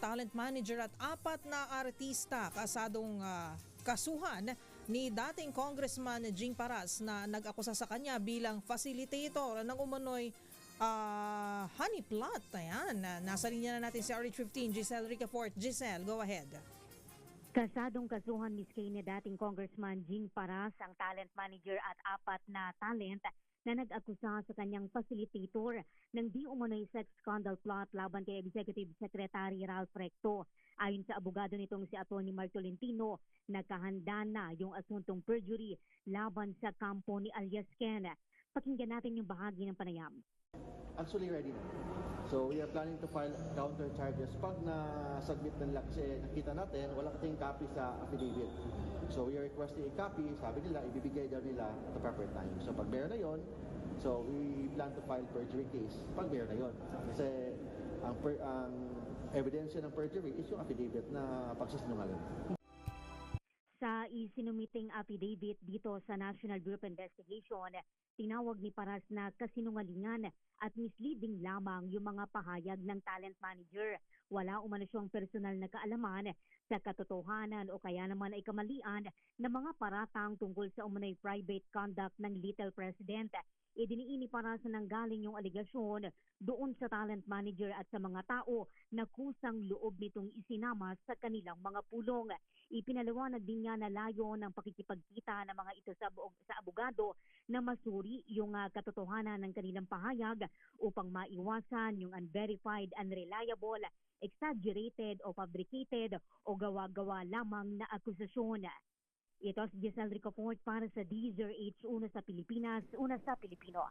talent manager at 4 na artista kasadong kasuhan ni dating Congressman Jing Paras na nag-akusa sa kanya bilang facilitator ng umano'y honey plot. Ayan, nasa linya na natin si RH15, Giselle Ricafort. Giselle, go ahead. Kasadong kasuhan Miss Kay ni dating Congressman Jing Paras, ang talent manager at 4 na talent na nag-akusa sa kanyang facilitator ng di umano'y sex scandal plot laban kay Executive Secretary Ralph Recto. Ayon sa abogado nitong si Atty. Mark Tolentino, nakahanda na yung asuntong perjury laban sa kampo ni alias Ken. Pakinggan natin yung bahagi ng panayam. Actually ready na. So we are planning to file counter charges pag na-submit na nila kasi nakita natin wala kasing copy sa affidavit. So we are requesting a copy, sabi nila ibibigay daw nila at the proper time. So pag meron na yon, so we plan to file perjury case pag meron na yon. Kasi ang ebidensya ng perjury is yung affidavit na pagsisinungaling. Sa isinumiting affidavit dito sa National Bureau of Investigation, tinawag ni Paras na kasinungalingan at misleading lamang yung mga pahayag ng talent manager. Wala umano siyang personal na kaalaman sa katotohanan o kaya naman ay kamalian ng mga paratang tungkol sa umunay private conduct ng Little President. Idiniin ni Paras na nanggaling yung aligasyon doon sa talent manager at sa mga tao na kusang loob nitong isinama sa kanilang mga pulong. Ipinaliwanag din niya na layo ng pakikipagkita ng mga ito sa abogado na masuri yung katotohanan ng kanilang pahayag upang maiwasan yung unverified, unreliable, exaggerated o fabricated o gawa-gawa lamang na akusasyon. Ito si Giselle Ricafort para sa DZRH, una sa Pilipinas, una sa Pilipino.